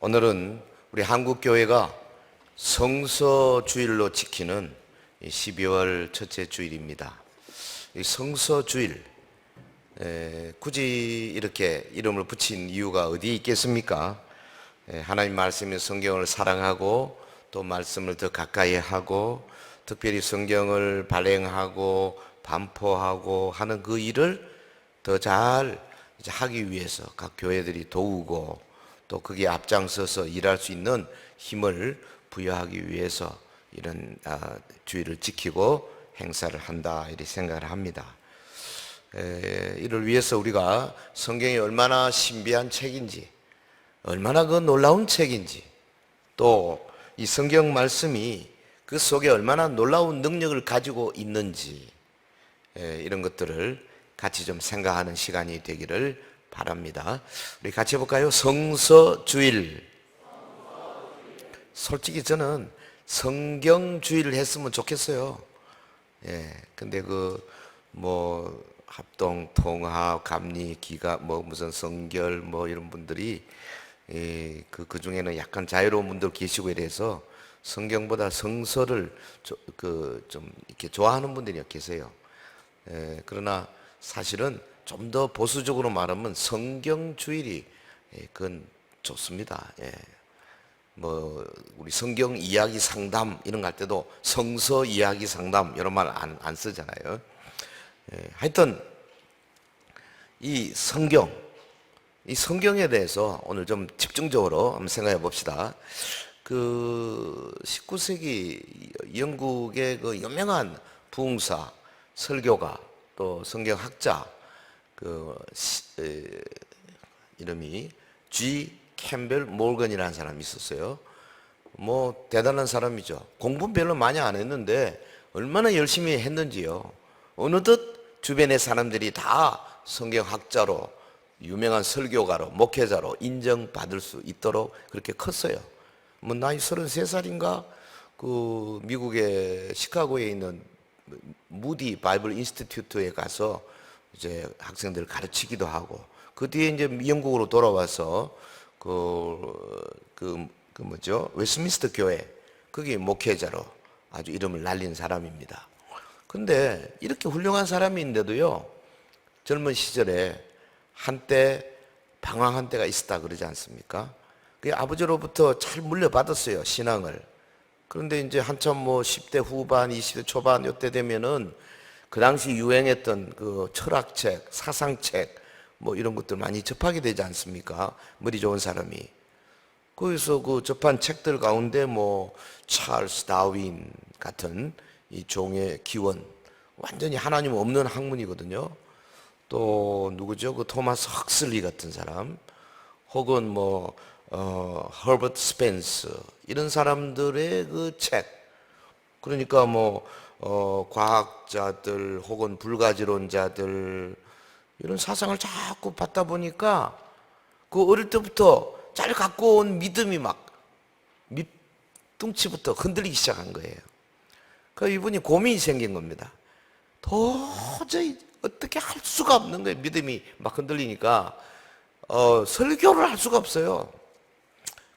오늘은 우리 한국교회가 성서주일로 지키는 12월 첫째 주일입니다. 이 성서주일, 굳이 이렇게 이름을 붙인 이유가 어디 있겠습니까? 하나님 말씀인 성경을 사랑하고 또 말씀을 더 가까이 하고 특별히 성경을 발행하고 반포하고 하는 그 일을 더 잘 하기 위해서 각 교회들이 도우고 또 거기에 앞장서서 일할 수 있는 힘을 부여하기 위해서 이런 주의를 지키고 행사를 한다 이렇게 생각을 합니다. 이를 위해서 우리가 성경이 얼마나 신비한 책인지, 얼마나 그 놀라운 책인지, 또 이 성경 말씀이 그 속에 얼마나 놀라운 능력을 가지고 있는지, 이런 것들을 같이 좀 생각하는 시간이 되기를 바랍니다. 우리 같이 해볼까요? 성서주일. 솔직히 저는 성경주의를 했으면 좋겠어요. 근데 합동, 통합, 감리, 기가, 무슨 성결, 이런 분들이, 그 중에는 약간 자유로운 분들 계시고 이래서 성경보다 성서를 좀 이렇게 좋아하는 분들이 계세요. 그러나 사실은 좀 더 보수적으로 말하면 성경주일이 그건 좋습니다. 우리 성경 이야기 상담 이런 거 할 때도 성서 이야기 상담 이런 말 안 쓰잖아요. 하여튼 이 성경에 대해서 오늘 좀 집중적으로 한번 생각해 봅시다. 그 19세기 영국의 그 유명한 부흥사, 설교가, 또 성경학자, 이름이 G. 캠벨 몰건이라는 사람이 있었어요. 대단한 사람이죠. 공부는 별로 많이 안 했는데 얼마나 열심히 했는지요. 어느덧 주변의 사람들이 다 성경학자로, 유명한 설교가로, 목회자로 인정받을 수 있도록 그렇게 컸어요. 나이 33살인가 그 미국의 시카고에 있는 무디 바이블 인스티튜트에 가서 이제 학생들을 가르치기도 하고, 그 뒤에 이제 영국으로 돌아와서 웨스트민스터 교회 거기 목회자로 아주 이름을 날린 사람입니다. 근데 이렇게 훌륭한 사람인데도요, 젊은 시절에 한때 방황한 때가 있었다 그러지 않습니까? 그 아버지로부터 잘 물려받았어요, 신앙을. 그런데 이제 한참 10대 후반, 20대 초반 이때 되면은 그 당시 유행했던 그 철학책, 사상책 이런 것들 많이 접하게 되지 않습니까? 머리 좋은 사람이. 거기서 그 접한 책들 가운데 찰스 다윈 같은 이 종의 기원, 완전히 하나님 없는 학문이거든요. 또 누구죠? 그 토마스 헉슬리 같은 사람, 혹은 허버트 스펜스 이런 사람들의 그 책. 그러니까 과학자들 혹은 불가지론자들 이런 사상을 자꾸 받다 보니까 그 어릴 때부터 잘 갖고 온 믿음이 막 밑둥치부터 흔들리기 시작한 거예요. 그 이분이 고민이 생긴 겁니다. 도저히 어떻게 할 수가 없는 거예요. 믿음이 막 흔들리니까 설교를 할 수가 없어요.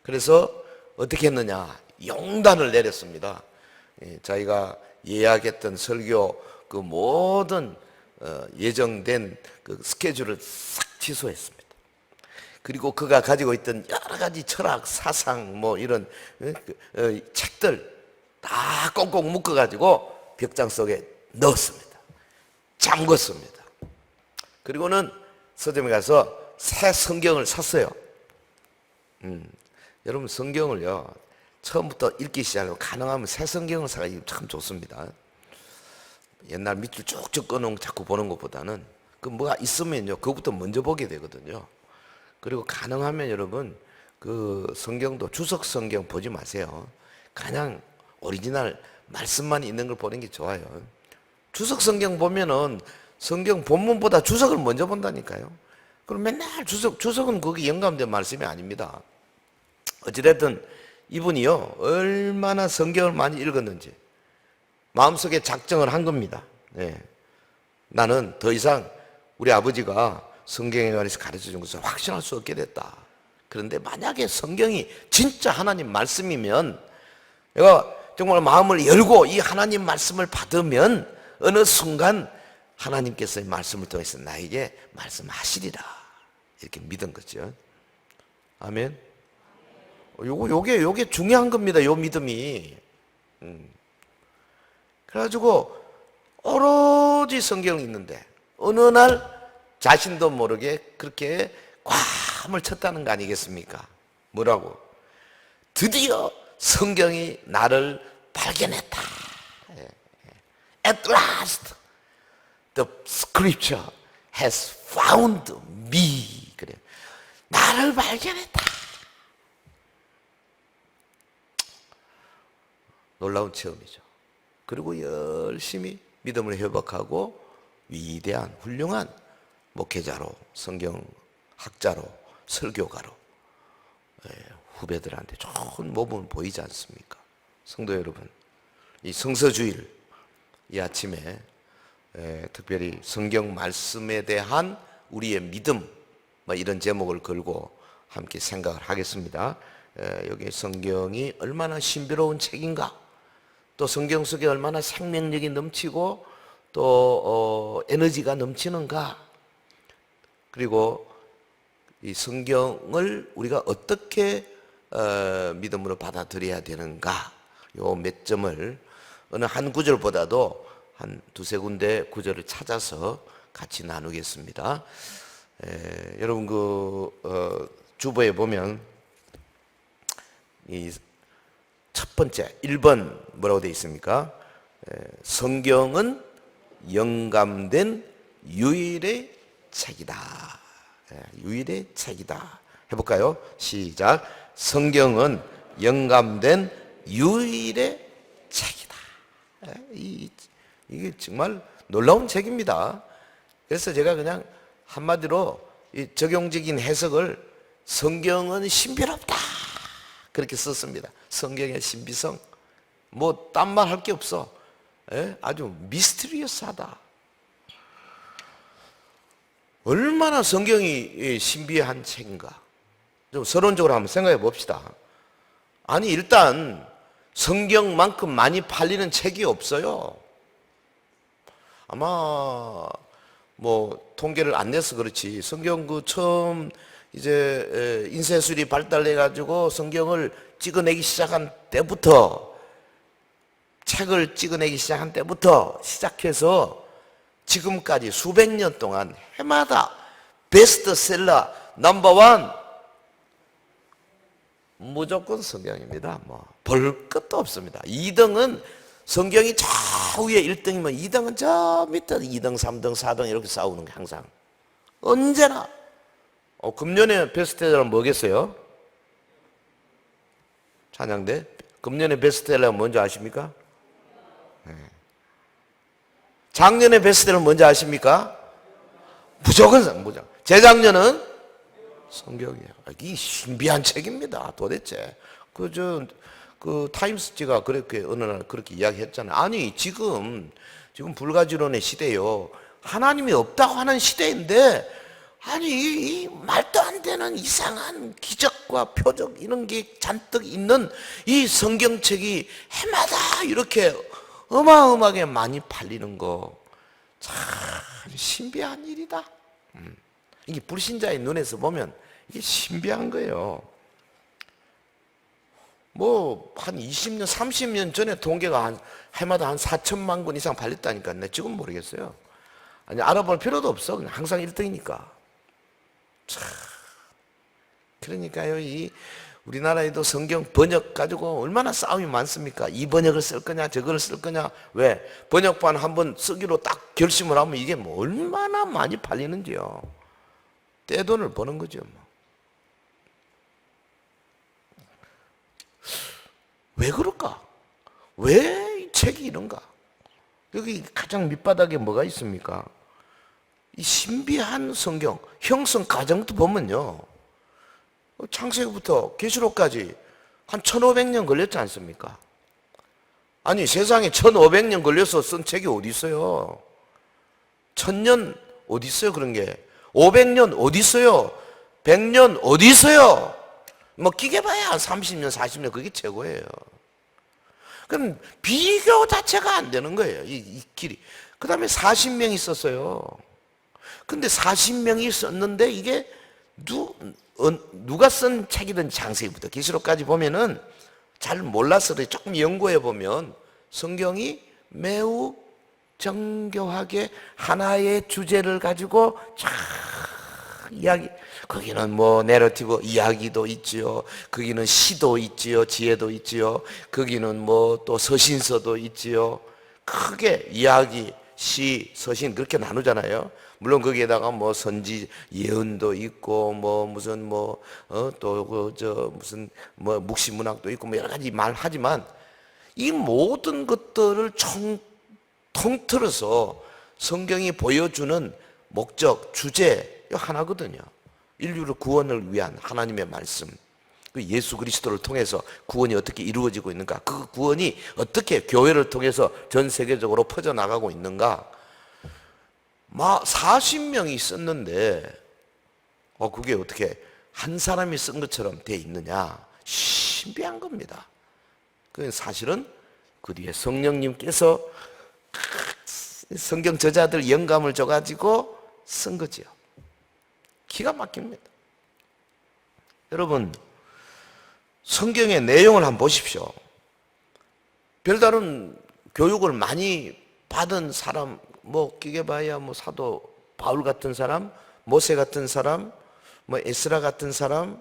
그래서 어떻게 했느냐, 용단을 내렸습니다. 자기가 예약했던 설교 그 모든 예정된 그 스케줄을 싹 취소했습니다. 그리고 그가 가지고 있던 여러 가지 철학, 사상 이런 책들 다 꽁꽁 묶어가지고 벽장 속에 넣었습니다. 잠궜습니다. 그리고는 서점에 가서 새 성경을 샀어요. 여러분, 성경을요 처음부터 읽기 시작하면 가능하면 새 성경을 사가지고 참 좋습니다. 옛날 밑줄 쭉쭉 꺼놓은 거 자꾸 보는 것보다는 그 뭐가 있으면요 그것부터 먼저 보게 되거든요. 그리고 가능하면 여러분 그 성경도 주석 성경 보지 마세요. 그냥 오리지널 말씀만 있는 걸 보는 게 좋아요. 주석 성경 보면은 성경 본문보다 주석을 먼저 본다니까요. 그럼 맨날 주석은 거기 영감된 말씀이 아닙니다. 어찌됐든 이분이요 얼마나 성경을 많이 읽었는지 마음속에 작정을 한 겁니다. 나는 더 이상 우리 아버지가 성경에 관해서 가르쳐 준 것을 확신할 수 없게 됐다. 그런데 만약에 성경이 진짜 하나님 말씀이면 내가 정말 마음을 열고 이 하나님 말씀을 받으면 어느 순간 하나님께서의 말씀을 통해서 나에게 말씀하시리라 이렇게 믿은 거죠. 아멘. 요게 중요한 겁니다. 요 믿음이. 그래가지고 오로지 성경을 읽는데 어느 날 자신도 모르게 그렇게 괌을 쳤다는 거 아니겠습니까? 뭐라고? 드디어 성경이 나를 발견했다. At last, the scripture has found me. 그래. 나를 발견했다. 놀라운 체험이죠. 그리고 열심히 믿음을 회복하고 위대한 훌륭한 목회자로, 성경학자로, 설교가로 후배들한테 좋은 모범을 보이지 않습니까? 성도 여러분, 이 성서주일 이 아침에 특별히 성경 말씀에 대한 우리의 믿음 이런 제목을 걸고 함께 생각을 하겠습니다. 여기 성경이 얼마나 신비로운 책인가, 또 성경 속에 얼마나 생명력이 넘치고 또 에너지가 넘치는가, 그리고 이 성경을 우리가 어떻게 믿음으로 받아들여야 되는가, 요 몇 점을 어느 한 구절보다도 한 두세 군데 구절을 찾아서 같이 나누겠습니다. 여러분 주보에 보면 이 첫 번째 1번 뭐라고 되어 있습니까? 성경은 영감된 유일의 책이다. 유일의 책이다. 해볼까요? 시작. 성경은 영감된 유일의 책이다. 이게 정말 놀라운 책입니다. 그래서 제가 그냥 한마디로 이 적용적인 해석을 성경은 신비롭다 그렇게 썼습니다. 성경의 신비성, 뭐 딴 말 할 게 없어. 아주 미스터리어스하다. 얼마나 성경이 신비한 책인가. 좀 서론적으로 한번 생각해 봅시다. 아니 일단 성경만큼 많이 팔리는 책이 없어요. 아마 뭐 통계를 안 내서 그렇지 성경 처음 이제 인쇄술이 발달해 가지고 성경을 찍어내기 시작한 때부터, 책을 찍어내기 시작한 때부터 시작해서 지금까지 수백 년 동안 해마다 베스트셀러 넘버원 무조건 성경입니다. 뭐 볼 것도 없습니다. 2등은 성경이 저 위에 1등이면 2등은 저 밑에 2등, 3등, 4등 이렇게 싸우는 게 항상 언제나. 금년에 베스트셀러는 뭐겠어요? 찬양대. 금년에 베스트셀러는 뭔지 아십니까? 네. 작년에 베스트셀러는 뭔지 아십니까? 무조건. 재작년은 성경이에요. 이 신비한 책입니다. 도대체 그 타임스지가 그렇게 어느 날 그렇게 이야기했잖아요. 아니 지금 불가지론의 시대요. 하나님이 없다고 하는 시대인데 아니 이 말도 안 되는 이상한 기적과 표적 이런 게 잔뜩 있는 이 성경책이 해마다 이렇게 어마어마하게 많이 팔리는 거 참 신비한 일이다. 이게 불신자의 눈에서 보면 이게 신비한 거예요. 뭐 한 20년, 30년 전에 통계가 해마다 한 4천만 권 이상 팔렸다니까. 내 지금 모르겠어요. 아니 알아볼 필요도 없어. 그냥 항상 1등이니까. 참. 그러니까요, 이 우리나라에도 성경 번역 가지고 얼마나 싸움이 많습니까? 이 번역을 쓸 거냐, 저걸 쓸 거냐. 왜? 번역판 한번 쓰기로 딱 결심을 하면 이게 뭐 얼마나 많이 팔리는지요. 떼돈을 버는 거죠. 뭐. 왜 그럴까? 왜 이 책이 이런가? 여기 가장 밑바닥에 뭐가 있습니까? 이 신비한 성경, 형성 과정도 보면요. 창세기부터 계시록까지 한 1500년 걸렸지 않습니까? 아니 세상에 1500년 걸려서 쓴 책이 어디 있어요? 1000년 어디 있어요 그런 게? 500년 어디 있어요? 100년 어디 있어요? 뭐 기계봐야 한 30년, 40년 그게 최고예요. 그럼 비교 자체가 안 되는 거예요. 이 길이. 그 다음에 40명이 썼어요. 근데 40명이 썼는데 이게 누가 쓴 책이든 장세기부터 계시록까지 보면은 잘 몰라서 조금 연구해 보면 성경이 매우 정교하게 하나의 주제를 가지고 쫙 이야기, 거기는 뭐 내러티브 이야기도 있지요, 거기는 시도 있지요, 지혜도 있지요, 거기는 뭐 또 서신서도 있지요. 크게 이야기, 시, 서신 그렇게 나누잖아요. 물론 거기에다가 뭐 선지 예언도 있고 뭐 무슨 무슨 뭐 묵시문학도 있고 뭐 여러 가지 말하지만 이 모든 것들을 통틀어서 성경이 보여주는 목적, 주제 하나거든요. 인류를 구원을 위한 하나님의 말씀, 그 예수 그리스도를 통해서 구원이 어떻게 이루어지고 있는가, 그 구원이 어떻게 교회를 통해서 전 세계적으로 퍼져나가고 있는가. 40명이 썼는데 그게 어떻게 한 사람이 쓴 것처럼 돼 있느냐, 신비한 겁니다. 그 사실은 그 뒤에 성령님께서 성경 저자들 영감을 줘가지고 쓴 거지요. 기가 막힙니다. 여러분, 성경의 내용을 한번 보십시오. 별다른 교육을 많이 받은 사람, 뭐 기계바야 뭐 사도 바울 같은 사람, 모세 같은 사람, 뭐 에스라 같은 사람,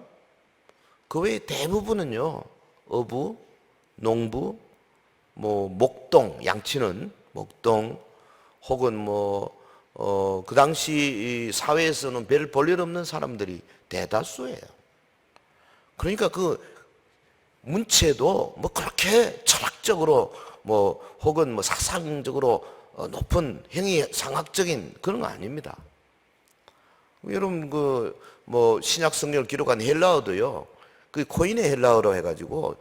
그 외에 대부분은요 어부, 농부, 뭐 목동, 양치는 목동, 혹은 그 당시 사회에서는 별 볼 일 없는 사람들이 대다수예요. 그러니까 그 문체도 뭐 그렇게 철학적으로 혹은 사상적으로 높은 행위상학적인 그런 거 아닙니다. 여러분 신약 성경을 기록한 헬라어도요, 그 코인의 헬라어로 해가지고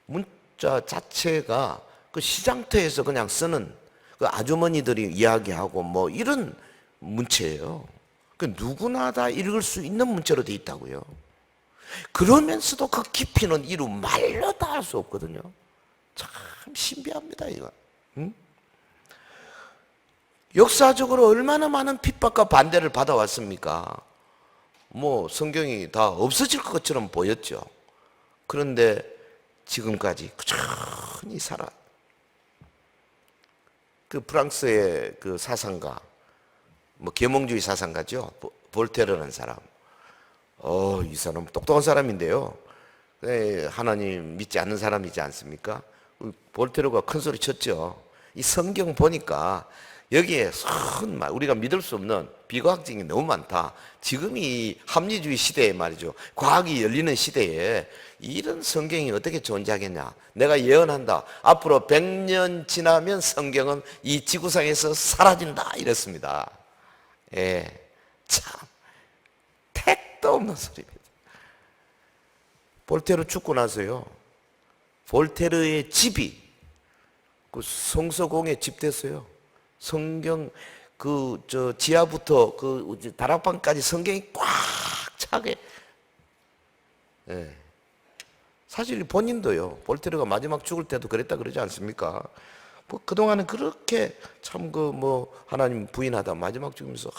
문자 자체가 그 시장터에서 그냥 쓰는 그 아주머니들이 이야기하고 이런 문체예요. 그 누구나 다 읽을 수 있는 문체로 돼 있다고요. 그러면서도 그 깊이는 이루 말로 다 할 수 없거든요. 참 신비합니다, 이거. 응? 역사적으로 얼마나 많은 핍박과 반대를 받아왔습니까? 성경이 다 없어질 것처럼 보였죠. 그런데 지금까지 꾸준히 그 프랑스의 그 사상가, 계몽주의 사상가죠. 볼테르라는 사람. 이 사람 똑똑한 사람인데요. 하나님 믿지 않는 사람이지 않습니까? 볼테르가 큰 소리 쳤죠. 이 성경 보니까 여기에 우리가 믿을 수 없는 비과학적인 게 너무 많다. 지금 이 합리주의 시대에 말이죠, 과학이 열리는 시대에 이런 성경이 어떻게 존재하겠냐. 내가 예언한다. 앞으로 100년 지나면 성경은 이 지구상에서 사라진다. 이랬습니다. 참 택도 없는 소리입니다. 볼테르 죽고 나서요, 볼테르의 집이 그 성서공에 집됐어요. 성경 지하부터 다락방까지 성경이 꽉 차게. 사실 본인도요, 볼테르가 마지막 죽을 때도 그랬다 그러지 않습니까? 그동안은 그렇게 참 하나님 부인하다 마지막 죽으면서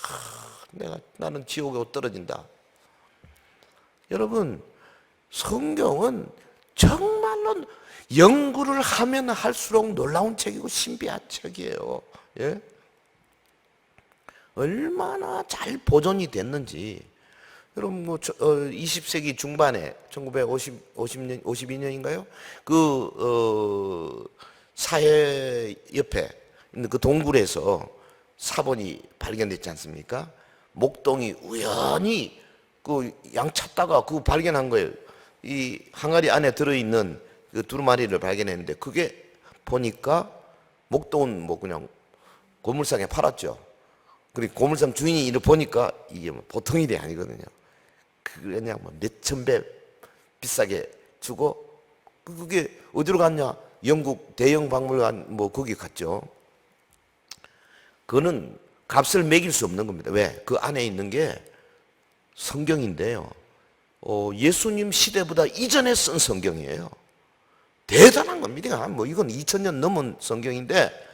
나는 지옥에 떨어진다. 여러분, 성경은 정말로 연구를 하면 할수록 놀라운 책이고 신비한 책이에요. 예? 얼마나 잘 보존이 됐는지. 여러분 20세기 중반에 1952년인가요? 사해 옆에 있는 그 동굴에서 사본이 발견됐지 않습니까? 목동이 우연히 양 찾다가 발견한 거예요. 이 항아리 안에 들어있는 그 두루마리를 발견했는데, 그게 보니까 목동은 그냥 고물상에 팔았죠. 그리고 고물상 주인이 이를 보니까 이게 보통 일이 아니거든요. 그냥 몇천 배 비싸게 주고, 그게 어디로 갔냐? 영국 대형 박물관 거기 갔죠. 그거는 값을 매길 수 없는 겁니다. 왜? 그 안에 있는 게 성경인데요, 예수님 시대보다 이전에 쓴 성경이에요. 대단한 겁니다. 뭐 이건 2000년 넘은 성경인데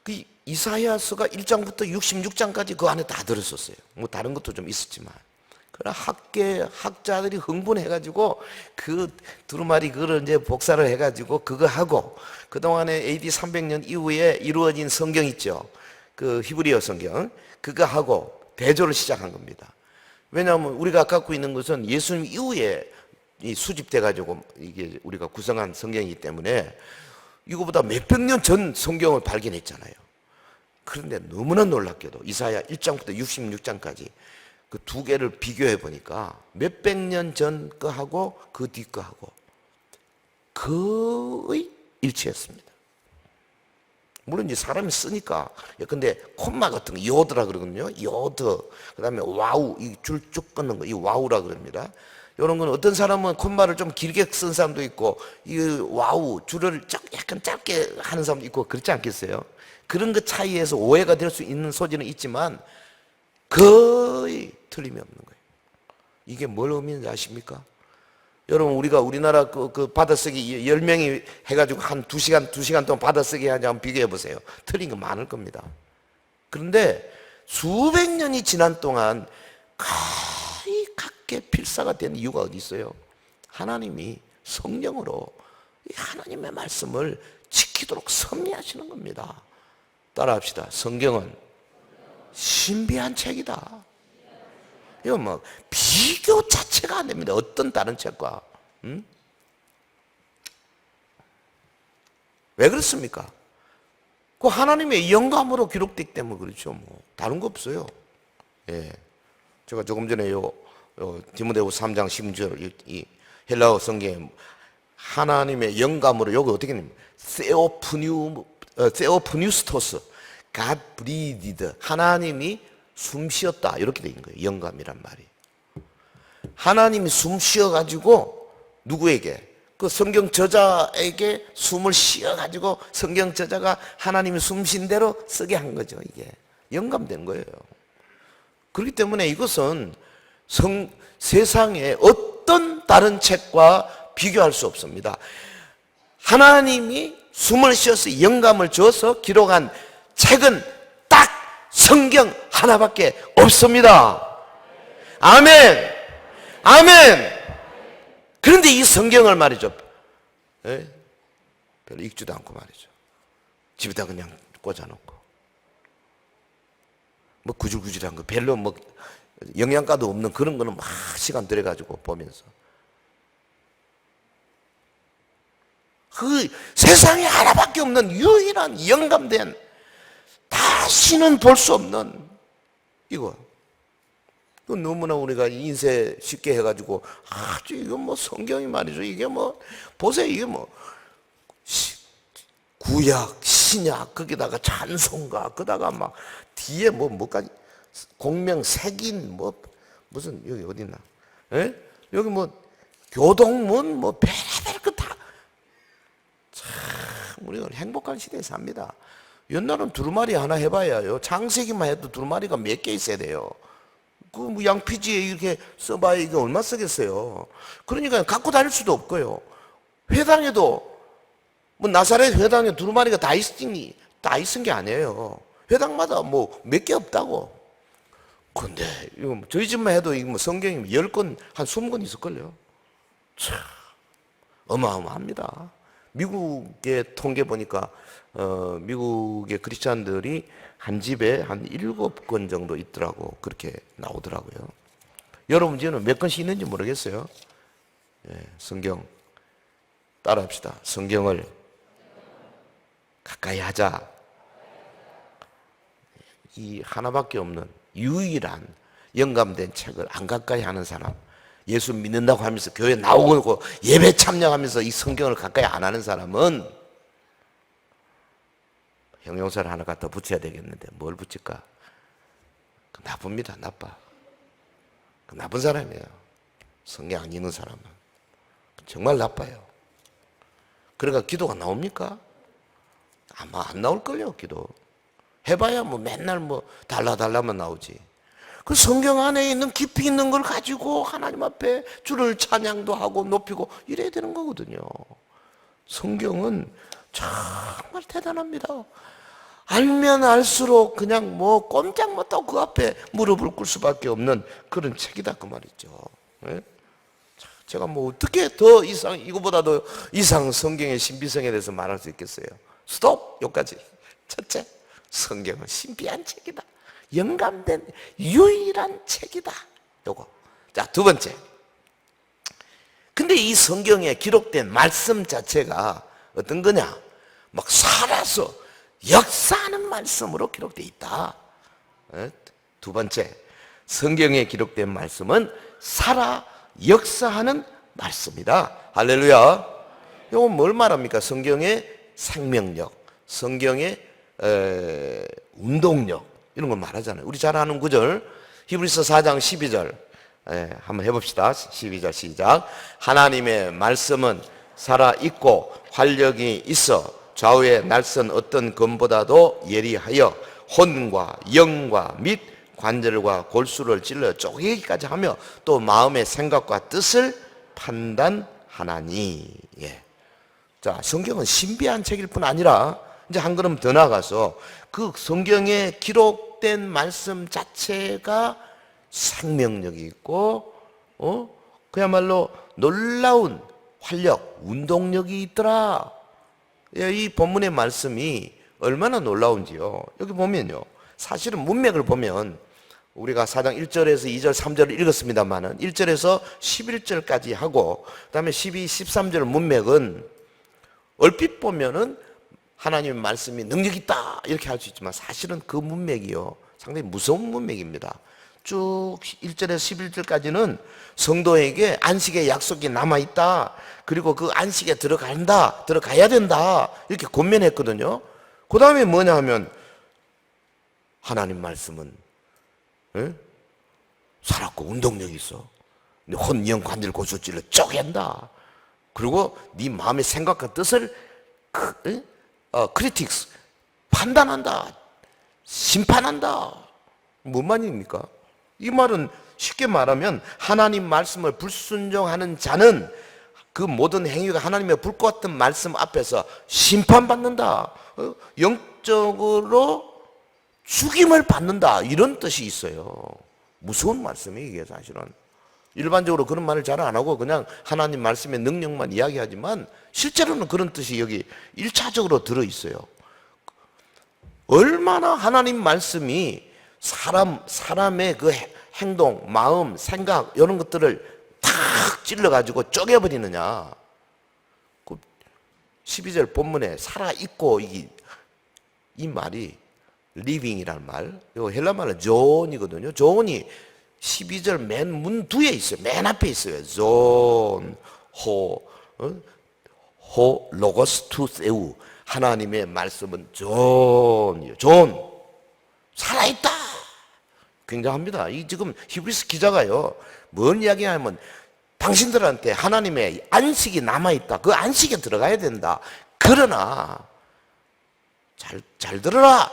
그 이사야서가 1장부터 66장까지 그 안에 다 들었었어요. 뭐 다른 것도 좀 있었지만. 그러나 학자들이 흥분해가지고 그 두루마리 그걸 이제 복사를 해가지고 그거 하고 그동안에 AD 300년 이후에 이루어진 성경 있죠. 그 히브리어 성경. 그거 하고 대조를 시작한 겁니다. 왜냐하면 우리가 갖고 있는 것은 예수님 이후에 수집돼가지고 이게 우리가 구성한 성경이기 때문에 이거보다 몇백 년 전 성경을 발견했잖아요. 그런데 너무나 놀랍게도 이사야 1장부터 66장까지 그 두 개를 비교해 보니까 몇백 년 전 거하고 그 뒤 거하고 거의 일치했습니다. 물론 이제 사람이 쓰니까 근데 콤마 같은 거 요드라 그러거든요. 요드 그다음에 와우 이 줄 쭉 끊는 거 이 와우라 그럽니다. 이런 건 어떤 사람은 콤마를 좀 길게 쓴 사람도 있고 이 와우 줄을 약간 짧게 하는 사람도 있고 그렇지 않겠어요? 그런 것 차이에서 오해가 될 수 있는 소지는 있지만 거의 틀림이 없는 거예요. 이게 뭘 의미하는지 아십니까? 여러분 우리가 우리나라 그 받아쓰기 10명이 해가지고 한 2시간 동안 받아쓰기 하자 한번 비교해 보세요. 틀린 거 많을 겁니다. 그런데 수백 년이 지난 동안 거의 같게 필사가 된 이유가 어디 있어요? 하나님이 성령으로 하나님의 말씀을 지키도록 섭리하시는 겁니다. 따라합시다. 성경은 신비한 책이다. 이건 뭐 비교 자체가 안 됩니다. 어떤 다른 책과. 왜 그렇습니까? 그 하나님의 영감으로 기록되기 때문에 그렇죠. 뭐 다른 거 없어요. 예. 제가 조금 전에 디모데후서 3장 10절 이 헬라어 성경에 하나님의 영감으로 여기 어떻게 됩니까? 세오프뉴스토스 God breathed 하나님이 숨 쉬었다 이렇게 돼 있는 거예요. 영감이란 말이 하나님이 숨 쉬어가지고 누구에게? 그 성경 저자에게 숨을 쉬어가지고 성경 저자가 하나님이 숨 쉰 대로 쓰게 한 거죠. 이게 영감된 거예요. 그렇기 때문에 이것은 세상의 어떤 다른 책과 비교할 수 없습니다. 하나님이 숨을 쉬어서 영감을 줘서 기록한 책은 딱 성경 하나밖에 없습니다. 아멘. 아멘. 그런데 이 성경을 말이죠. 별로 읽지도 않고 말이죠. 집에다 그냥 꽂아놓고. 뭐 구질구질한 거 별로 뭐 영양가도 없는 그런 거는 막 시간 들여가지고 보면서. 그 세상에 하나밖에 없는 유일한 영감된 다시는 볼 수 없는 이거 너무나 우리가 인쇄 쉽게 해가지고 아주 이거 뭐 성경이 말이죠. 이게 뭐 보세요. 이게 뭐 구약 신약 거기다가 찬송가 거기다가 막 뒤에 뭐까지 공명 색인 뭐 무슨 여기 어디 있나? 에? 여기 뭐 교동문 뭐 별의별 거 다 참 우리가 행복한 시대에 삽니다. 옛날은 두루마리 하나 해봐야요. 창세기만 해도 두루마리가 몇 개 있어야 돼요. 그 뭐 양피지에 이렇게 써봐야 이게 얼마 쓰겠어요. 그러니까 갖고 다닐 수도 없고요. 회당에도 뭐 나사렛 회당에 두루마리가 다 있은 게 아니에요. 회당마다 뭐 몇 개 없다고. 근데 이거 저희 집만 해도 이거 뭐 성경이 10권 한 20권 있을걸요. 참 어마어마합니다. 미국의 통계 보니까 미국의 크리스찬들이 한 집에 한 7권 정도 있더라고. 그렇게 나오더라고요. 여러분 집에는 몇 권씩 있는지 모르겠어요. 예, 성경 따라합시다. 성경을 가까이 하자. 이 하나밖에 없는 유일한 영감된 책을 안 가까이 하는 사람, 예수 믿는다고 하면서 교회 나오고 예배 참여하면서 이 성경을 가까이 안 하는 사람은 형용사를 하나 갖다 붙여야 되겠는데 뭘 붙일까? 나쁩니다. 나빠. 나쁜 사람이에요. 성경 안 읽는 사람은 정말 나빠요. 그러니까 기도가 나옵니까? 아마 안 나올걸요. 기도 해봐야 뭐 맨날 뭐 달라달라만 나오지. 그 성경 안에 있는 깊이 있는 걸 가지고 하나님 앞에 주를 찬양도 하고 높이고 이래야 되는 거거든요. 성경은 정말 대단합니다. 알면 알수록 그냥 뭐 꼼짝 못하고 그 앞에 무릎을 꿇을 수밖에 없는 그런 책이다 그 말이죠. 네? 제가 뭐 어떻게 더 이상 이거보다 더 이상 성경의 신비성에 대해서 말할 수 있겠어요? 스톱! 여기까지. 첫째, 성경은 신비한 책이다. 영감된 유일한 책이다. 요거. 자, 두 번째. 근데 이 성경에 기록된 말씀 자체가 어떤 거냐? 막 살아서 역사하는 말씀으로 기록되어 있다. 두 번째, 성경에 기록된 말씀은 살아 역사하는 말씀이다. 할렐루야. 이건 뭘 말합니까? 성경의 생명력, 성경의 운동력 이런 걸 말하잖아요. 우리 잘 아는 구절 히브리서 4장 12절 한번 해봅시다. 12절 시작. 하나님의 말씀은 살아있고 활력이 있어 좌우에 날선 어떤 검보다도 예리하여 혼과 영과 및 관절과 골수를 찔러 쪼개기까지 하며 또 마음의 생각과 뜻을 판단하나니. 예. 자, 성경은 신비한 책일 뿐 아니라 이제 한 걸음 더 나아가서 그 성경에 기록된 말씀 자체가 생명력이 있고 그야말로 놀라운 활력, 운동력이 있더라. 이 본문의 말씀이 얼마나 놀라운지요. 여기 보면요. 사실은 문맥을 보면 우리가 4장 1절에서 2절, 3절을 읽었습니다만은 1절에서 11절까지 하고 그다음에 12, 13절 문맥은 얼핏 보면은 하나님의 말씀이 능력 있다 이렇게 할 수 있지만 사실은 그 문맥이요. 상당히 무서운 문맥입니다. 쭉 1절에서 11절까지는 성도에게 안식의 약속이 남아있다. 그리고 그 안식에 들어가야 된다. 이렇게 권면했거든요. 그 다음에 뭐냐 하면 하나님 말씀은 살았고 운동력이 있어. 혼, 영, 관절, 골수질을 쪼갠다. 그리고 네 마음의 생각과 뜻을 크리틱스 판단한다. 심판한다. 뭔 말입니까? 이 말은 쉽게 말하면 하나님 말씀을 불순종하는 자는 그 모든 행위가 하나님의 불과 같은 말씀 앞에서 심판받는다. 영적으로 죽임을 받는다. 이런 뜻이 있어요. 무서운 말씀이에요, 이게 사실은. 일반적으로 그런 말을 잘 안 하고 그냥 하나님 말씀의 능력만 이야기하지만 실제로는 그런 뜻이 여기 1차적으로 들어있어요. 얼마나 하나님 말씀이 사람의 그 행동, 마음, 생각 이런 것들을 탁 찔러가지고 쪼개버리느냐. 12절 본문에 살아있고 이 말이 living이라는 말, 이거 헬라 말은 존이거든요. 존이 12절 맨 문 뒤에 있어요. 맨 앞에 있어요. 존, 호, 로고스 투세우. 하나님의 말씀은 존이에요. 존. 살아있다. 굉장합니다. 이 지금 히브리서 기자가요. 뭔 이야기냐면 당신들한테 하나님의 안식이 남아있다. 그 안식에 들어가야 된다. 그러나 잘 들어라.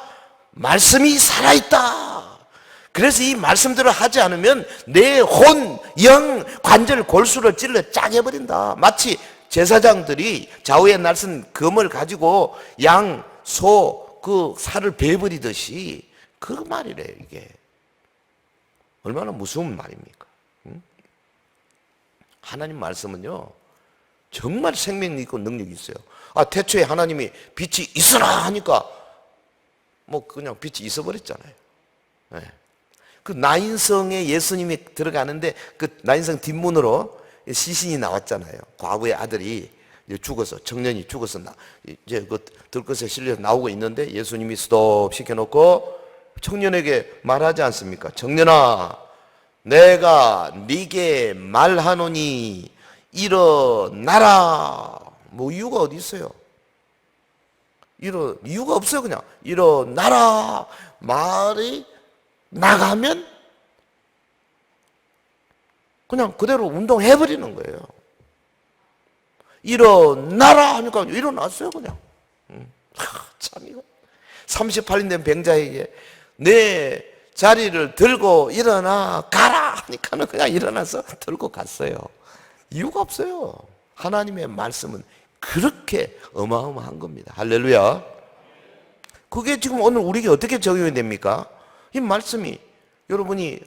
말씀이 살아있다. 그래서 이 말씀대로 하지 않으면 내 혼, 영, 관절, 골수를 찔러 짜게 버린다. 마치 제사장들이 좌우에 날선 검을 가지고 양, 소, 그 살을 베버리듯이 그 말이래요, 이게. 얼마나 무서운 말입니까? 하나님 말씀은요, 정말 생명이 있고 능력이 있어요. 태초에 하나님이 빛이 있어라 하니까 뭐 그냥 빛이 있어버렸잖아요. 네. 그 나인성에 예수님이 들어가는데 그 나인성 뒷문으로 시신이 나왔잖아요. 과부의 아들이 죽어서, 청년이 죽어서 이제 그 들것에 실려서 나오고 있는데 예수님이 스톱 시켜놓고 청년에게 말하지 않습니까? 청년아, 내가 네게 말하노니 일어나라. 뭐 이유가 어디 있어요? 이유가 없어요. 그냥 일어나라 말이 나가면 그냥 그대로 운동해버리는 거예요. 일어나라 하니까 일어났어요 그냥. 참 이거 38년 된 병자에게 내 자리를 들고 일어나 가라 하니까는 그냥 일어나서 들고 갔어요. 이유가 없어요. 하나님의 말씀은 그렇게 어마어마한 겁니다. 할렐루야. 그게 지금 오늘 우리에게 어떻게 적용이 됩니까? 이 말씀이 여러분이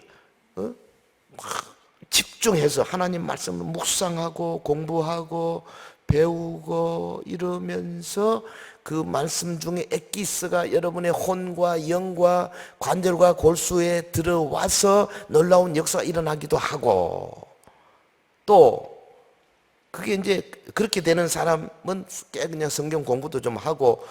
집중해서 하나님 말씀을 묵상하고 공부하고 배우고 이러면서 그 말씀 중에 엑기스가 여러분의 혼과 영과 관절과 골수에 들어와서 놀라운 역사가 일어나기도 하고, 또 그게 이제 그렇게 되는 사람은 그냥 성경 공부도 좀 하고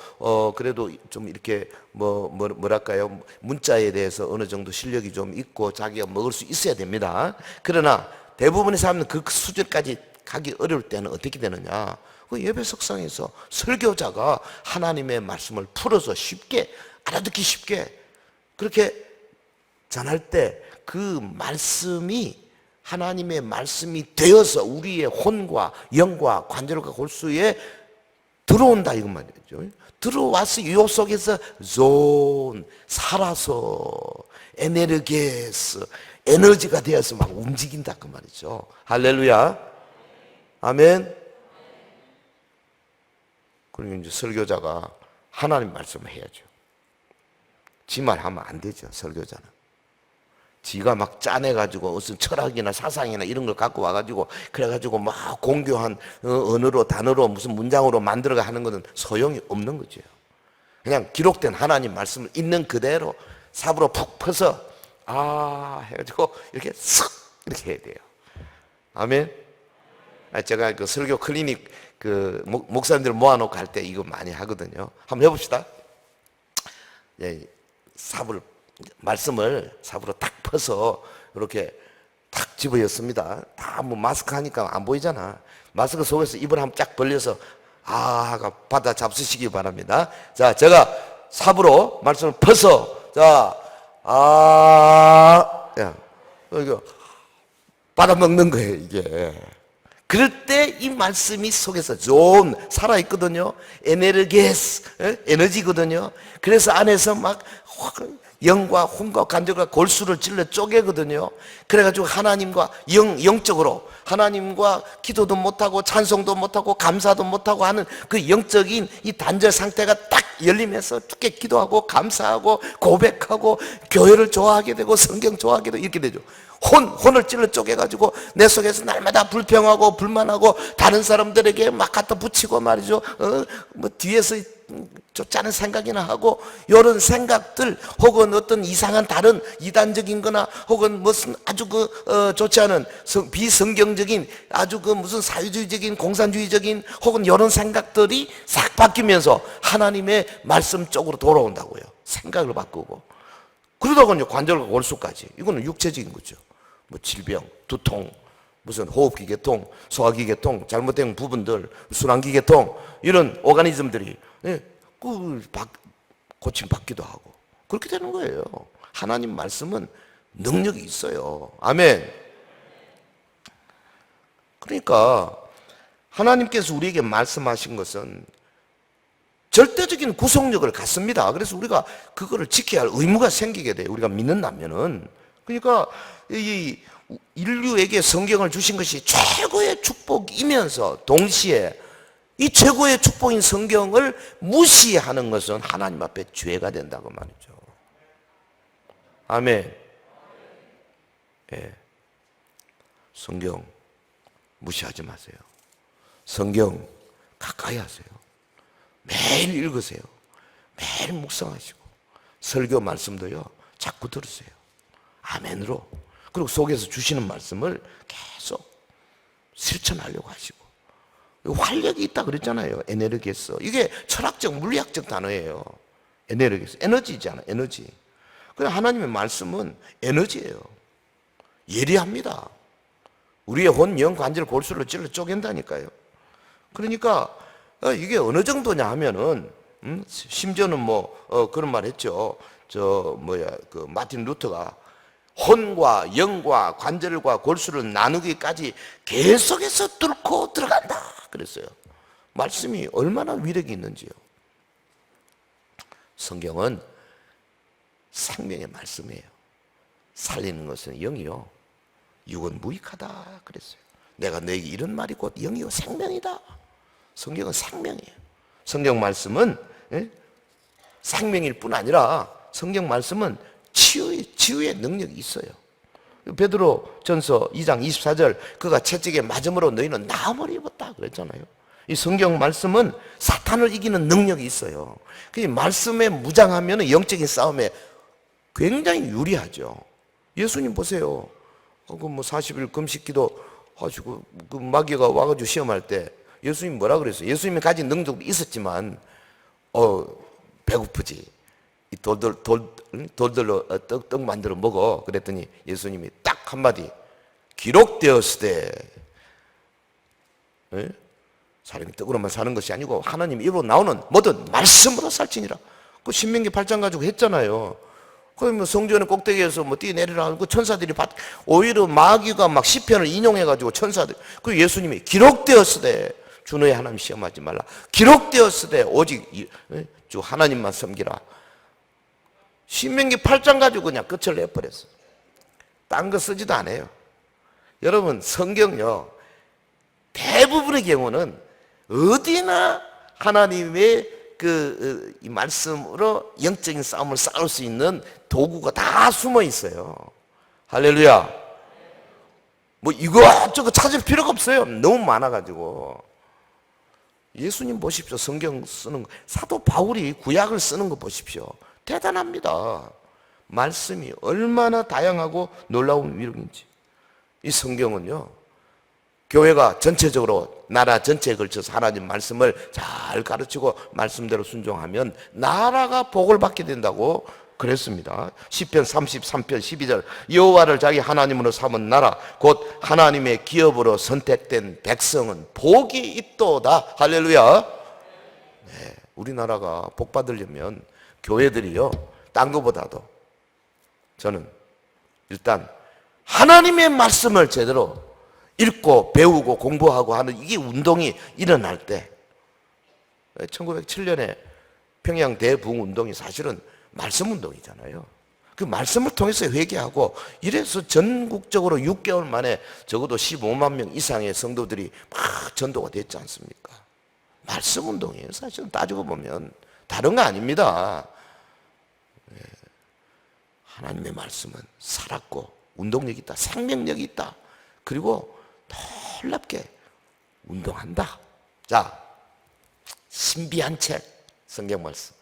그래도 좀 이렇게 뭐랄까요, 문자에 대해서 어느 정도 실력이 좀 있고 자기가 먹을 수 있어야 됩니다. 그러나 대부분의 사람은 그 수준까지 가기 어려울 때는 어떻게 되느냐, 그 예배 석상에서 설교자가 하나님의 말씀을 풀어서 쉽게 알아듣기 쉽게 그렇게 전할 때 그 말씀이 하나님의 말씀이 되어서 우리의 혼과 영과 관절과 골수에 들어온다 이것 말이죠. 들어와서 이 속에서 살아서 에네르게스, 에너지가 되어서 막 움직인다 그 말이죠. 할렐루야. 아멘. 그리고 이제 설교자가 하나님 말씀을 해야죠. 지 말 하면 안 되죠. 설교자는 지가 막 짜내가지고 무슨 철학이나 사상이나 이런 걸 갖고 와가지고 그래가지고 막 공교한 언어로 단어로 무슨 문장으로 만들어가 하는 것은 소용이 없는 거죠. 그냥 기록된 하나님 말씀을 있는 그대로 삽으로 푹 퍼서 해가지고 이렇게 쓱 이렇게 해야 돼요. 아멘. 제가 그 설교 클리닉 그 목사님들 모아놓고 할 때 이거 많이 하거든요. 한번 해봅시다. 말씀을 삽으로 딱 퍼서 이렇게 탁 집어였습니다. 다 뭐 마스크 하니까 안 보이잖아. 마스크 속에서 입을 한번 쫙 벌려서 받아 잡수시기 바랍니다. 자, 제가 삽으로 말씀을 퍼서 이거 받아 먹는 거예요, 이게. 그럴 때 이 말씀이 속에서 좀 살아있거든요. 에네르게스, 에너지거든요. 그래서 안에서 막 영과 혼과 관절과 골수를 찔러 쪼개거든요. 그래가지고 하나님과 영적으로 하나님과 기도도 못하고 찬송도 못하고 감사도 못하고 하는 그 영적인 이 단절 상태가 딱 열리면서 두께 기도하고 감사하고 고백하고 교회를 좋아하게 되고 성경 좋아하게 되고 이렇게 되죠. 혼을 찔러 쪼개가지고 내 속에서 날마다 불평하고 불만하고 다른 사람들에게 막 갖다 붙이고 말이죠. 뒤에서 좋지 않은 생각이나 하고 이런 생각들 혹은 어떤 이상한 다른 이단적인 거나 혹은 무슨 아주 좋지 않은 비성경적인 아주 무슨 사회주의적인 공산주의적인 혹은 이런 생각들이 싹 바뀌면서 하나님의 말씀 쪽으로 돌아온다고요. 생각을 바꾸고 그러다가 관절과 골수까지 이거는 육체적인 거죠. 뭐 질병, 두통, 무슨 호흡기 계통, 소화기 계통, 잘못된 부분들, 순환기 계통 이런 오가니즘들이 고침 받기도 하고 그렇게 되는 거예요. 하나님 말씀은 능력이 있어요. 아멘. 그러니까 하나님께서 우리에게 말씀하신 것은 절대적인 구속력을 갖습니다. 그래서 우리가 그거를 지켜야 할 의무가 생기게 돼요. 우리가 믿는다면은. 그러니까 이 인류에게 성경을 주신 것이 최고의 축복이면서 동시에 이 최고의 축복인 성경을 무시하는 것은 하나님 앞에 죄가 된다고 말이죠. 아멘. 예. 성경 무시하지 마세요. 성경 가까이 하세요. 매일 읽으세요. 매일 묵상하시고 설교 말씀도요 자꾸 들으세요. 아멘으로. 그리고 속에서 주시는 말씀을 계속 실천하려고 하시고 활력이 있다 그랬잖아요. 에네르게스. 이게 철학적 물리학적 단어예요. 에네르게스. 에너지잖아. 에너지. 그래서 하나님의 말씀은 에너지예요. 예리합니다. 우리의 혼, 영, 관절, 골수를 찔러 쪼갠다니까요. 그러니까 이게 어느 정도냐 하면은 심지어는 그런 말 했죠. 그 마틴 루터가 혼과 영과 관절과 골수를 나누기까지 계속해서 뚫고 들어간다 그랬어요. 말씀이 얼마나 위력이 있는지요. 성경은 생명의 말씀이에요. 살리는 것은 영이요 육은 무익하다 그랬어요. 내가 너에게 이런 말이 곧 영이요 생명이다. 성경은 생명이에요. 성경 말씀은 생명일 뿐 아니라 성경 말씀은 치유의 능력이 있어요. 베드로 전서 2장 24절 그가 채찍에 맞음으로 너희는 나음을 입었다 그랬잖아요. 이 성경 말씀은 사탄을 이기는 능력이 있어요. 그 말씀에 무장하면 영적인 싸움에 굉장히 유리하죠. 예수님 보세요. 그 40일 금식 기도 하시고 그 마귀가 와가지고 시험할 때 예수님 뭐라 그랬어요? 예수님이 가진 능력도 있었지만 배고프지. 이 돌들로 떡 만들어 먹어. 그랬더니 예수님이 딱 한마디 기록되었으되 사람이 떡으로만 사는 것이 아니고 하나님 입으로 나오는 모든 말씀으로 살지니라. 그 신명기 8장 가지고 했잖아요. 그러면 성전의 꼭대기에서 뛰내리라. 그 천사들이 오히려 마귀가 막 시편을 인용해가지고 천사들 그 예수님이 기록되었으되 주 너의 하나님 시험하지 말라. 기록되었으되 오직 주 하나님만 섬기라. 신명기 8장 가지고 그냥 끝을 내버렸어. 딴 거 쓰지도 않아요. 여러분 성경요 대부분의 경우는 어디나 하나님의 이 말씀으로 영적인 싸움을 싸울 수 있는 도구가 다 숨어 있어요. 할렐루야. 이것저것 찾을 필요가 없어요. 너무 많아가지고. 예수님 보십시오. 성경 쓰는 거. 사도 바울이 구약을 쓰는 거 보십시오. 대단합니다. 말씀이 얼마나 다양하고 놀라운 위력인지. 이 성경은요 교회가 전체적으로 나라 전체에 걸쳐서 하나님 말씀을 잘 가르치고 말씀대로 순종하면 나라가 복을 받게 된다고 그랬습니다. 시편 33편 12절 여호와를 자기 하나님으로 삼은 나라 곧 하나님의 기업으로 선택된 백성은 복이 있도다. 할렐루야. 네, 우리나라가 복 받으려면 교회들이요 딴 것보다도 저는 일단 하나님의 말씀을 제대로 읽고 배우고 공부하고 하는 이게 운동이 일어날 때 1907년에 평양 대붕운동이 사실은 말씀 운동이잖아요. 그 말씀을 통해서 회개하고 이래서 전국적으로 6개월 만에 적어도 15만 명 이상의 성도들이 막 전도가 됐지 않습니까? 말씀 운동이에요. 사실은 따지고 보면 다른 거 아닙니다. 하나님의 말씀은 살았고 운동력이 있다. 생명력이 있다. 그리고 놀랍게 운동한다. 자, 신비한 책 성경 말씀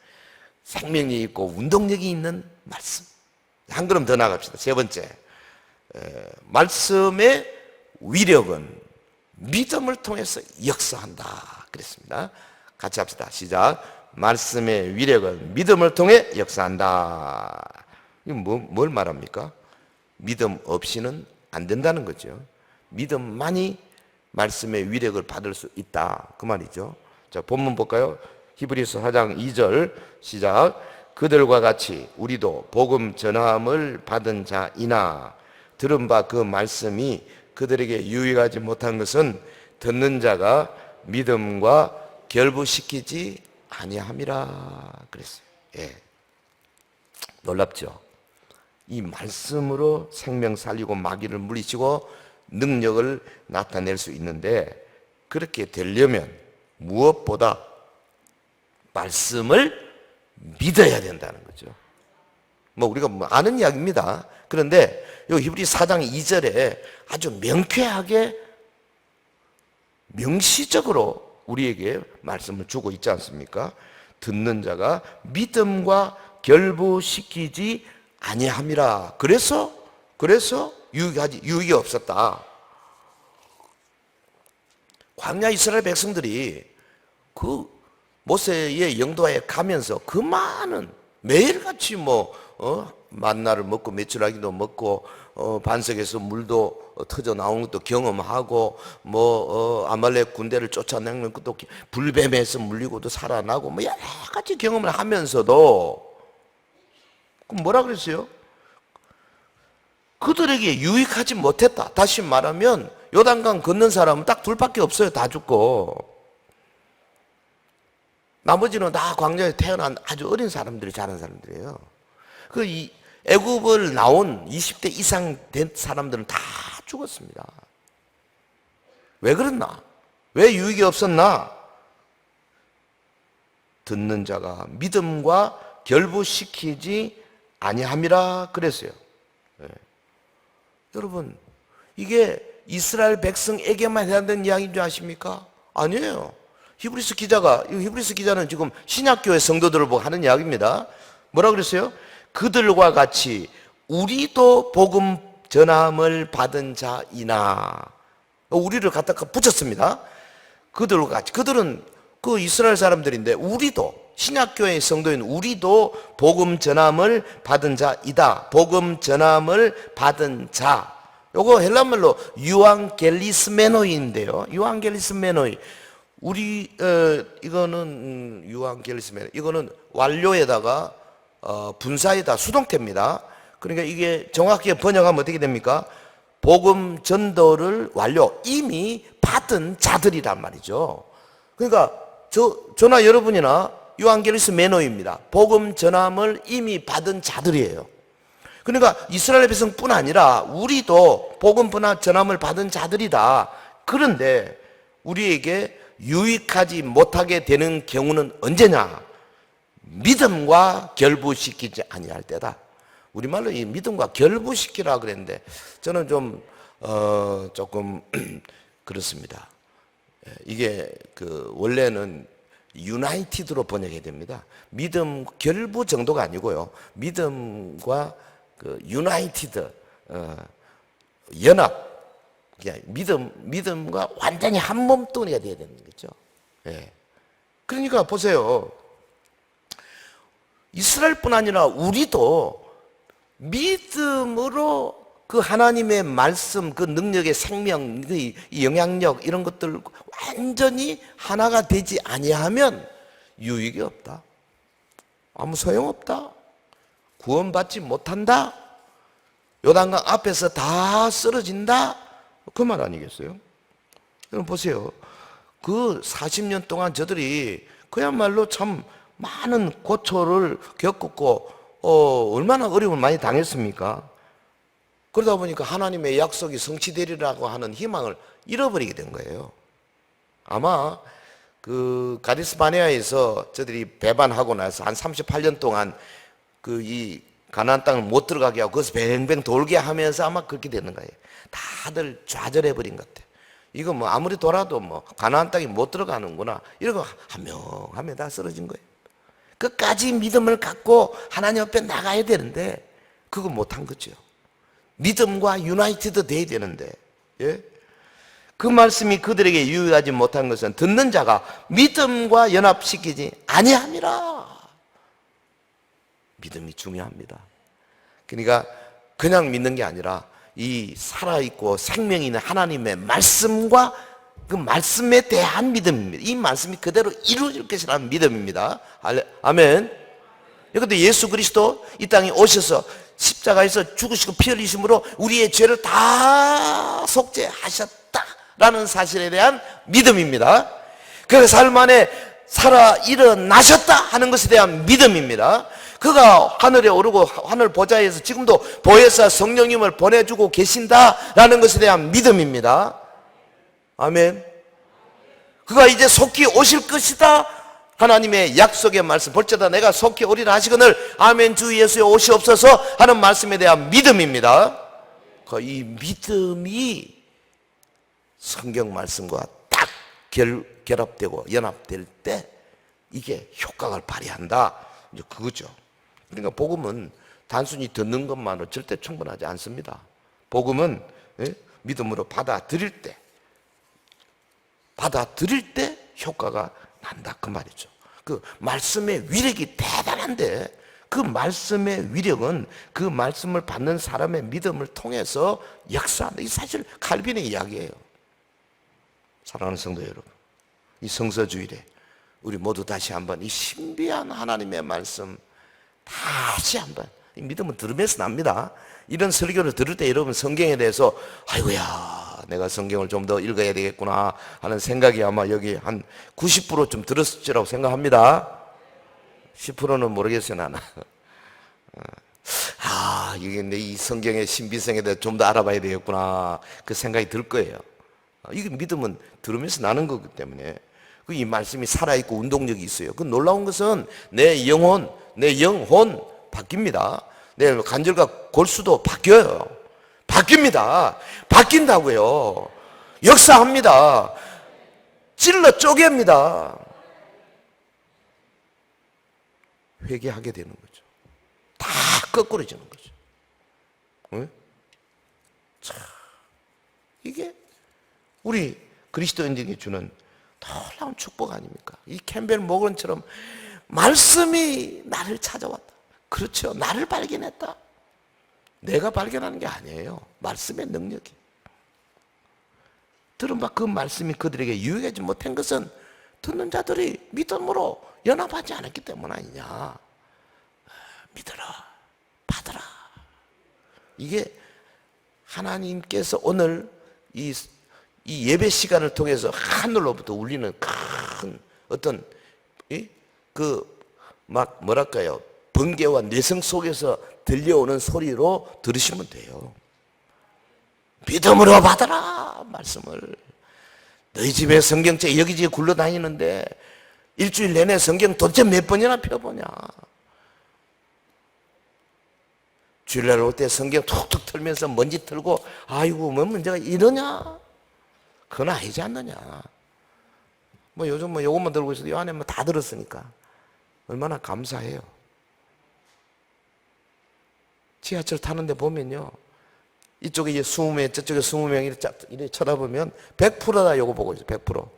생명력이 있고 운동력이 있는 말씀. 한 걸음 더 나갑시다. 세 번째 말씀의 위력은 믿음을 통해서 역사한다 그랬습니다. 같이 합시다. 시작. 말씀의 위력은 믿음을 통해 역사한다. 이건 뭘 말합니까? 믿음 없이는 안 된다는 거죠. 믿음만이 말씀의 위력을 받을 수 있다 그 말이죠. 자, 본문 볼까요? 히브리서 4장 2절 시작. 그들과 같이 우리도 복음 전함을 받은 자이나 들은 바 그 말씀이 그들에게 유익하지 못한 것은 듣는 자가 믿음과 결부시키지 아니함이라 그랬어요. 예. 놀랍죠? 이 말씀으로 생명 살리고 마귀를 물리치고 능력을 나타낼 수 있는데 그렇게 되려면 무엇보다 말씀을 믿어야 된다는 거죠. 우리가 아는 이야기입니다. 그런데 이 히브리 4장 2절에 아주 명쾌하게 명시적으로 우리에게 말씀을 주고 있지 않습니까? 듣는 자가 믿음과 결부시키지 아니함이라. 그래서 유익이 없었다. 광야 이스라엘 백성들이 그 모세의 영도하에 가면서 그 많은 매일같이 만나를 먹고 메추라기도 먹고 반석에서 물도 터져 나오는 것도 경험하고 아말렉 군대를 쫓아내는 것도 불뱀에서 물리고도 살아나고 여러 가지 경험을 하면서도 뭐라 그랬어요? 그들에게 유익하지 못했다. 다시 말하면 요단강 걷는 사람은 딱 둘밖에 없어요. 다 죽고 나머지는 다 광야에 태어난 아주 어린 사람들이 자란 사람들이에요. 이 애굽을 나온 20대 이상 된 사람들은 다 죽었습니다. 왜 그랬나? 왜 유익이 없었나? 듣는 자가 믿음과 결부시키지 아니함이라 그랬어요. 네. 여러분, 이게 이스라엘 백성에게만 해당되는 이야기인 줄 아십니까? 아니에요. 히브리서 기자는 지금 신약교회 성도들을 보고 하는 이야기입니다. 뭐라 그랬어요? 그들과 같이 우리도 복음 전함을 받은 자이나. 우리를 갖다가 붙였습니다. 그들과 같이. 그들은 그 이스라엘 사람들인데 우리도, 신약교회의 성도인 우리도 복음 전함을 받은 자이다. 복음 전함을 받은 자. 요거 헬라말로 유앙겔리스메노이인데요. 유앙겔리스메노이. 이거는 유앙겔리스메노이. 이거는 완료에다가 분사에다 수동태입니다. 그러니까 이게 정확하게 번역하면 어떻게 됩니까? 복음 전도를 완료, 이미 받은 자들이란 말이죠. 그러니까 저나 여러분이나 유앙겔리스메노입니다. 복음 전함을 이미 받은 자들이에요. 그러니까 이스라엘 백성뿐 아니라 우리도 복음 전함을 받은 자들이다. 그런데 우리에게 유익하지 못하게 되는 경우는 언제냐? 믿음과 결부시키지 아니할 때다. 우리말로 이 믿음과 결부시키라 그랬는데 저는 좀 조금 그렇습니다. 이게 원래는 유나이티드로 번역해야 됩니다. 믿음 결부 정도가 아니고요. 믿음과 유나이티드 연합, 믿음과 완전히 한 몸뚱이가 돼야 되는 거죠. 예. 그러니까 보세요. 이스라엘뿐 아니라 우리도 믿음으로 그 하나님의 말씀, 그 능력의 생명, 그 영향력 이런 것들 완전히 하나가 되지 아니하면 유익이 없다. 아무 소용없다. 구원받지 못한다. 요단강 앞에서 다 쓰러진다. 그 말 아니겠어요? 여러분 보세요. 그 40년 동안 저들이 그야말로 참 많은 고초를 겪었고 얼마나 어려움을 많이 당했습니까? 그러다 보니까 하나님의 약속이 성취되리라고 하는 희망을 잃어버리게 된 거예요. 아마 그 가데스 바네아에서 저들이 배반하고 나서 한 38년 동안 이 가나안 땅을 못 들어가게 하고 거기서 뱅뱅 돌게 하면서 아마 그렇게 되는 거예요. 다들 좌절해 버린 것 같아. 이거 뭐 아무리 돌아도 뭐 가나안 땅에 못 들어가는구나. 이러고 한 명 한 명 다 쓰러진 거예요. 끝까지 믿음을 갖고 하나님 앞에 나가야 되는데 그거 못한 거죠. 믿음과 유나이티드 돼야 되는데, 예? 그 말씀이 그들에게 유익하지 못한 것은 듣는 자가 믿음과 연합시키지 아니함이라. 믿음이 중요합니다. 그러니까 그냥 믿는 게 아니라 이 살아있고 생명이 있는 하나님의 말씀과 그 말씀에 대한 믿음입니다. 이 말씀이 그대로 이루어질 것이라는 믿음입니다. 아멘. 그런데 예수 그리스도 이 땅에 오셔서 십자가에서 죽으시고 피 흘리심으로 우리의 죄를 다 속죄하셨다라는 사실에 대한 믿음입니다. 그 삶 안에 살아 일어나셨다 하는 것에 대한 믿음입니다. 그가 하늘에 오르고 하늘 보좌에서 지금도 보혜사 성령님을 보내주고 계신다라는 것에 대한 믿음입니다. 아멘. 그가 이제 속히 오실 것이다 하나님의 약속의 말씀, 볼지어다 내가 속히 오리라 하시거늘 아멘 주 예수의 오시옵소서 하는 말씀에 대한 믿음입니다. 이 믿음이 성경 말씀과 딱 결합되고 연합될 때 이게 효과를 발휘한다. 이제 그거죠. 그러니까 복음은 단순히 듣는 것만으로 절대 충분하지 않습니다. 복음은 믿음으로 받아들일 때 효과가 난다 그 말이죠. 그 말씀의 위력이 대단한데 그 말씀의 위력은 그 말씀을 받는 사람의 믿음을 통해서 역사한다. 이 사실 칼빈의 이야기예요. 사랑하는 성도 여러분, 이 성서주일에 우리 모두 다시 한번 이 신비한 하나님의 말씀 다시 한번, 이 믿음은 들으면서 납니다. 이런 설교를 들을 때 여러분 성경에 대해서 아이고야 내가 성경을 좀 더 읽어야 되겠구나 하는 생각이 아마 여기 한 90%좀 들었을지라고 생각합니다. 10%는 모르겠어요 나는. 이게 내 이 성경의 신비성에 대해 좀 더 알아봐야 되겠구나. 그 생각이 들 거예요. 이게 믿음은 들으면서 나는 거기 때문에. 이 말씀이 살아있고 운동력이 있어요. 그 놀라운 것은 내 영혼, 내 영혼 바뀝니다. 내 관절과 골수도 바뀌어요. 바뀝니다. 바뀐다고요. 역사합니다. 찔러 쪼갭니다. 회개하게 되는 거죠. 다 거꾸로지는 거죠. 응? 자, 이게 우리 그리스도인들에게 주는 놀라운 축복 아닙니까? 이 캠벨 모건처럼 말씀이 나를 찾아왔다. 그렇죠. 나를 발견했다. 내가 발견하는 게 아니에요. 말씀의 능력이. 들은 바 그 말씀이 그들에게 유익하지 못한 것은 듣는 자들이 믿음으로 연합하지 않았기 때문 아니냐. 믿어라. 받아라. 이게 하나님께서 오늘 이 예배 시간을 통해서 하늘로부터 울리는 큰 어떤 뭐랄까요, 번개와 내성 속에서 들려오는 소리로 들으시면 돼요. 믿음으로 받아라 말씀을. 너희 집에 성경책 여기저기 굴러다니는데 일주일 내내 성경 도대체 몇 번이나 펴보냐. 주일날 올 때 성경 툭툭 틀면서 먼지 털고 아이고 뭐 문제가 이러냐. 그건 아니지 않느냐. 뭐 요즘 뭐 요것만 들고 있어도 이 안에 뭐 다 들었으니까 얼마나 감사해요. 지하철 타는데 보면요, 이쪽에 이제 20명, 저쪽에 20명 이렇게 쳐다보면 100%다 요거 보고 있어요. 100%.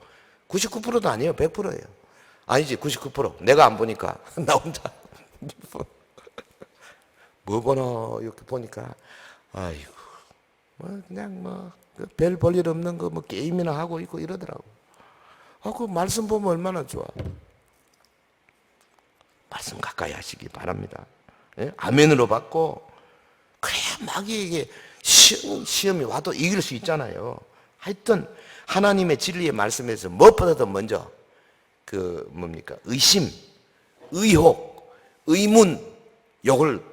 99%도 아니에요. 100%예요. 아니지, 99%. 내가 안 보니까 나 혼자 뭐 보나 이렇게 보니까 아이고 뭐 그냥 뭐 별 볼 일 없는 거 뭐 게임이나 하고 있고 이러더라고. 그 말씀 보면 얼마나 좋아. 말씀 가까이 하시기 바랍니다. 예? 아멘으로 받고 그래야 마귀에게 시험이 와도 이길 수 있잖아요. 하여튼 하나님의 진리의 말씀에서 무엇보다도 먼저 그 뭡니까? 의심, 의혹, 의문 요걸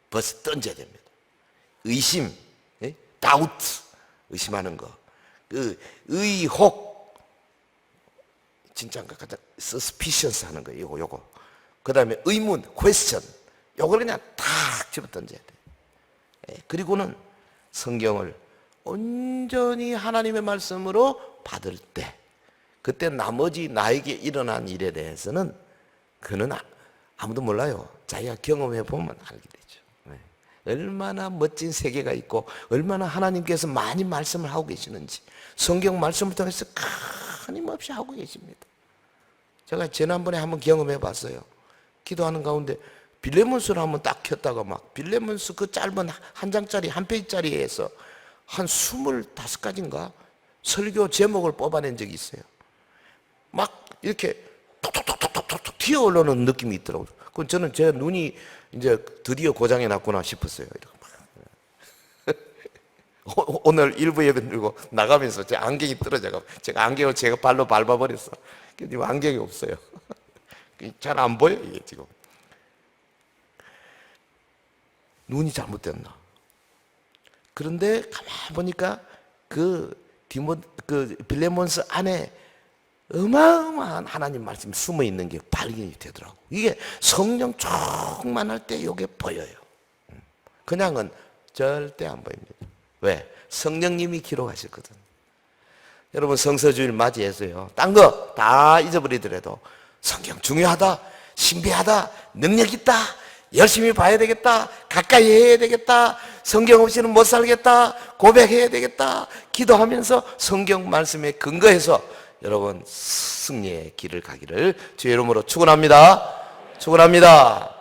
벌써 던져야 됩니다. 의심, 예? 다우트, 의심하는 거. 그 의혹, 진짜인가? suspicious 하는 거, 요거. 그 다음에 의문, question. 요걸 그냥 탁 집어 던져야 돼. 예, 그리고는 성경을 온전히 하나님의 말씀으로 받을 때, 그때 나머지 나에게 일어난 일에 대해서는 그는 아무도 몰라요. 자기가 경험해 보면 알게 되죠. 네. 얼마나 멋진 세계가 있고 얼마나 하나님께서 많이 말씀을 하고 계시는지 성경 말씀을 통해서 끊임없이 하고 계십니다. 제가 지난번에 한번 경험해 봤어요. 기도하는 가운데 빌레몬스를 한번 딱 켰다가 막 빌레몬스 그 짧은 한 장짜리 한 페이지짜리에서 한 25가지인가 설교 제목을 뽑아낸 적이 있어요. 막 이렇게 톡톡톡톡톡 튀어 올라오는 느낌이 있더라고요. 그건 저는 제 눈이 이제 드디어 고장이 났구나 싶었어요. 오늘 일부 예배 들고 나가면서 제 안경이 떨어져가 제가 안경을 제가 발로 밟아버렸어. 근데 안경이 없어요. 잘 안 보여 이게 지금. 눈이 잘못됐나? 그런데 가만히 보니까 그 빌레몬스 안에 어마어마한 하나님 말씀이 숨어 있는 게 발견이 되더라고. 이게 성령 충만할 때 이게 보여요. 그냥은 절대 안 보입니다. 왜? 성령님이 기록하셨거든. 여러분 성서주일 맞이해서요, 딴 거 다 잊어버리더라도 성경 중요하다, 신비하다, 능력 있다, 열심히 봐야 되겠다, 가까이 해야 되겠다, 성경 없이는 못 살겠다, 고백해야 되겠다, 기도하면서 성경 말씀에 근거해서 여러분 승리의 길을 가기를 주의 이름으로 축원합니다. 축원합니다.